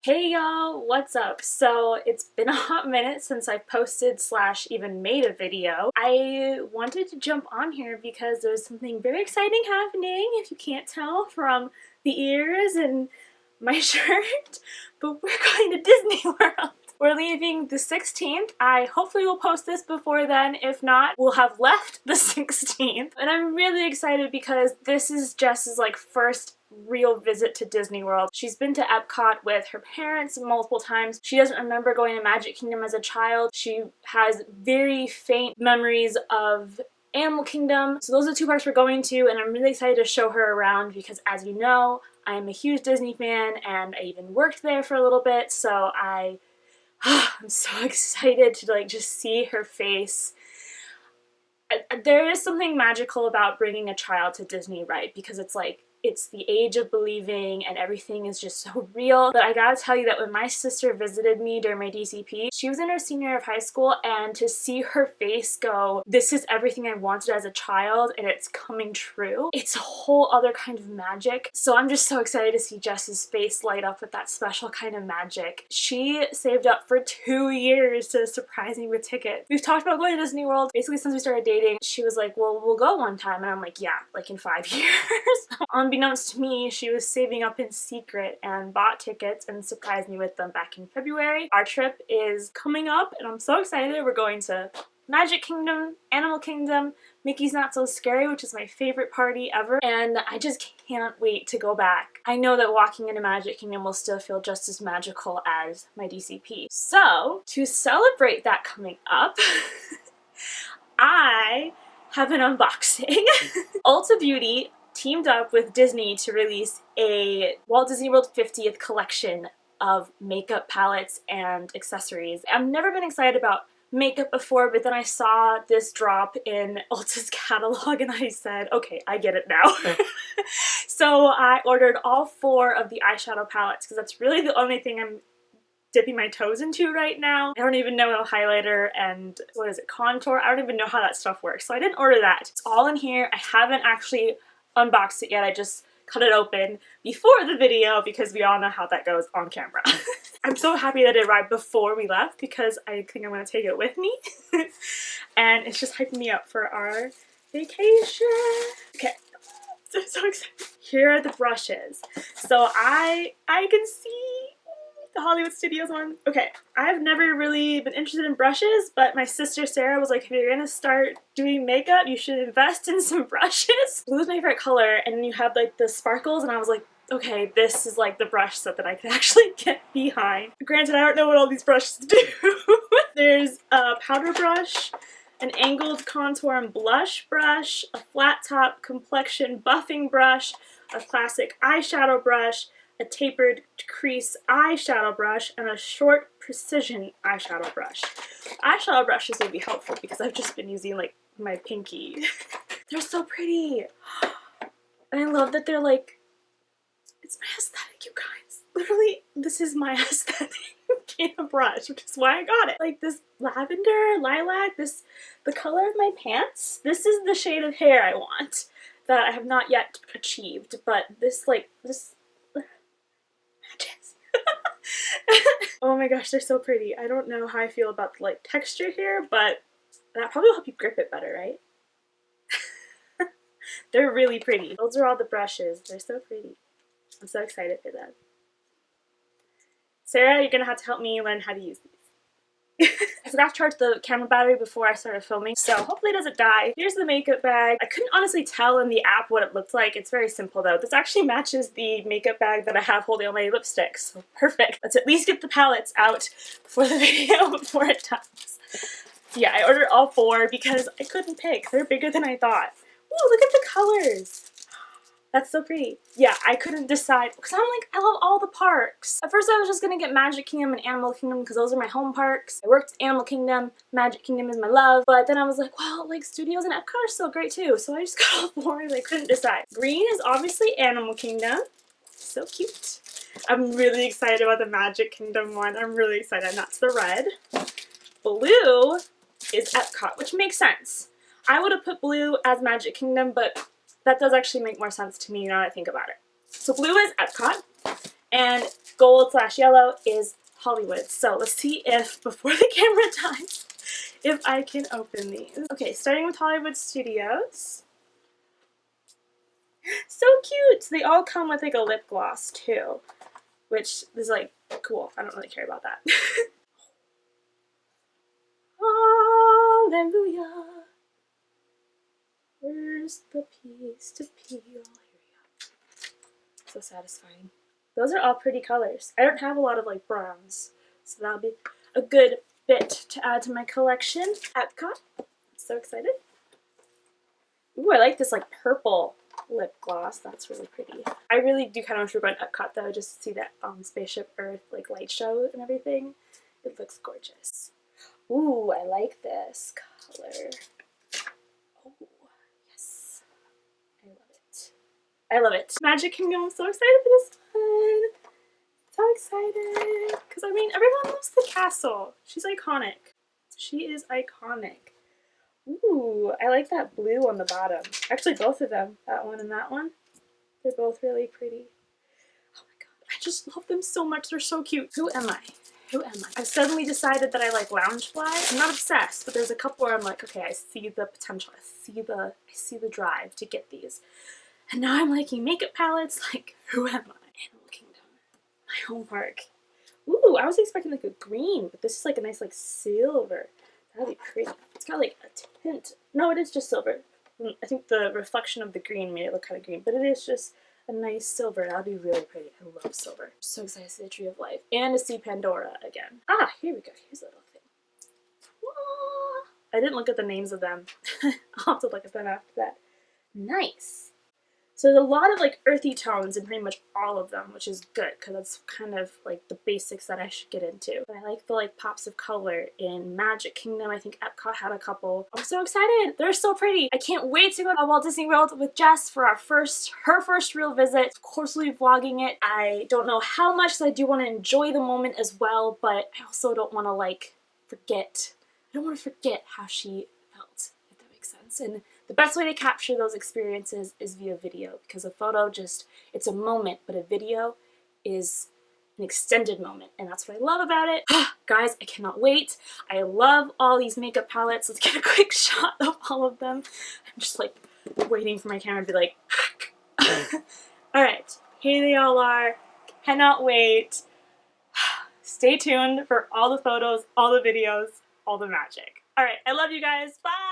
Hey y'all, what's up? So it's been a hot minute since I posted / even made a video. I wanted to jump on here because there's something very exciting happening, if you can't tell from the ears and my shirt, but we're going to Disney World. We're leaving the 16th. I hopefully will post this before then. If not, we'll have left the 16th. And I'm really excited because this is Jess's first real visit to Disney World. She's been to Epcot with her parents multiple times. She doesn't remember going to Magic Kingdom as a child. She has very faint memories of Animal Kingdom. So those are the two parks we're going to, and I'm really excited to show her around because, as you know, I'm a huge Disney fan and I even worked there for a little bit, so I'm so excited to just see her face. There is something magical about bringing a child to Disney, right? Because it's the age of believing and everything is just so real. But I gotta tell you that when my sister visited me during my DCP, she was in her senior year of high school, and to see her face go, this is everything I wanted as a child and it's coming true, it's a whole other kind of magic. So I'm just so excited to see Jess's face light up with that special kind of magic. She saved up for 2 years to surprise me with tickets. We've talked about going to Disney World basically since we started dating. She was like, well, we'll go one time, and I'm like, yeah, in 5 years. Unbeknownst to me, she was saving up in secret and bought tickets and surprised me with them back in February. Our trip is coming up and I'm so excited. We're going to Magic Kingdom, Animal Kingdom, Mickey's Not So Scary, which is my favorite party ever, and I just can't wait to go back. I know that walking into Magic Kingdom will still feel just as magical as my DCP. So, to celebrate that coming up, I have an unboxing. Ulta Beauty teamed up with Disney to release a Walt Disney World 50th collection of makeup palettes and accessories. I've never been excited about makeup before, but then I saw this drop in Ulta's catalog and I said, okay, I get it now. So I ordered all 4 of the eyeshadow palettes because that's really the only thing I'm dipping my toes into right now. I don't even know how highlighter and contour, I don't even know how that stuff works, so I didn't order that. It's all in here. I haven't actually unboxed it yet. I just cut it open before the video because we all know how that goes on camera. I'm so happy that it arrived before we left because I think I'm going to take it with me. And it's just hyping me up for our vacation. Okay, I'm so excited. Here are the brushes. So I can see the Hollywood Studios one. Okay, I've never really been interested in brushes, but my sister Sarah was like, if you're gonna start doing makeup, you should invest in some brushes. Blue is my favorite color, and you have the sparkles, and I was like, okay, this is the brush set that I can actually get behind. Granted, I don't know what all these brushes do. There's a powder brush, an angled contour and blush brush, a flat top complexion buffing brush, a classic eyeshadow brush, a tapered crease eyeshadow brush, and a short precision eyeshadow brush. Eyeshadow brushes would be helpful because I've just been using my pinky. They're so pretty. And I love that they're it's my aesthetic, you guys. Literally, this is my aesthetic in a brush, which is why I got it. This lavender, lilac, the color of my pants, this is the shade of hair I want that I have not yet achieved, but this matches. Oh my gosh, they're so pretty. I don't know how I feel about the texture here, but that probably will help you grip it better, right? They're really pretty. Those are all the brushes. They're so pretty. I'm so excited for them. Sarah, you're gonna have to help me learn how to use these. I forgot to charge the camera battery before I started filming, so hopefully it doesn't die. Here's the makeup bag. I couldn't honestly tell in the app what it looked like. It's very simple though. This actually matches the makeup bag that I have holding all my lipsticks, so perfect. Let's at least get the palettes out for the video before it dies. Yeah, I ordered all 4 because I couldn't pick. They're bigger than I thought. Ooh, look at the colors. That's so pretty. Yeah, I couldn't decide because I love all the parks. At first I was just gonna get Magic Kingdom and Animal Kingdom because those are my home parks. I worked Animal Kingdom, Magic Kingdom is my love, but then I was like, well, Studios and Epcot are so great too, so I just got all 4 and I couldn't decide. Green is obviously Animal Kingdom. So cute. I'm really excited about the Magic Kingdom one. I'm really excited, and that's the red. Blue is Epcot, which makes sense. I would have put blue as Magic Kingdom, but that does actually make more sense to me now that I think about it. So blue is Epcot, and gold / yellow is Hollywood. So let's see if, before the camera dies, if I can open these. Okay, starting with Hollywood Studios. So cute! They all come with like a lip gloss too, which is like cool. I don't really care about that. Hallelujah. Where's the piece to peel? Here we go. So satisfying. Those are all pretty colors. I don't have a lot of like browns, so that'll be a good bit to add to my collection. Epcot. So excited. Ooh, I like this like purple lip gloss. That's really pretty. I really do kind of want to go to Epcot though, just to see that Spaceship Earth like light show and everything. It looks gorgeous. Ooh, I like this color. Oh, yes. I love it. I love it. Magic Kingdom, I'm so excited for this one. So excited. Because I mean, everyone loves the castle. She's iconic. She is iconic. Ooh, I like that blue on the bottom. Actually, both of them, that one and that one. They're both really pretty. Oh my god, I just love them so much. They're so cute. Who am I? Who am I? I've suddenly decided that I like Loungefly. I'm not obsessed, but there's a couple where I'm like, okay, I see the potential. I see the drive to get these. And now I'm liking makeup palettes. Like, who am I? Animal Kingdom. My home park. Ooh, I was expecting like a green, but this is like a nice like silver. That'd be pretty. It's got like a tint. No, it is just silver. I think the reflection of the green made it look kind of green, but it is just a nice silver. That'd be really pretty. I love silver. I'm so excited to see the Tree of Life and to see Pandora again. Ah, here we go. Here's a little thing. Whoa. I didn't look at the names of them. I'll have to look at them after that. Nice. So there's a lot of like earthy tones in pretty much all of them, which is good because that's kind of like the basics that I should get into. But I like the like pops of color in Magic Kingdom. I think Epcot had a couple. I'm so excited. They're so pretty. I can't wait to go to Walt Disney World with Jess for her first real visit. Of course, we'll be vlogging it. I don't know how much, because I do want to enjoy the moment as well, but I also don't want to like forget. I don't want to forget how she felt, if that makes sense. And the best way to capture those experiences is via video, because a photo just, it's a moment, but a video is an extended moment, and that's what I love about it. Guys, I cannot wait. I love all these makeup palettes. Let's get a quick shot of all of them. I'm just like waiting for my camera to be like, alright, here they all are. Cannot wait. Stay tuned for all the photos, all the videos, all the magic. Alright, I love you guys. Bye!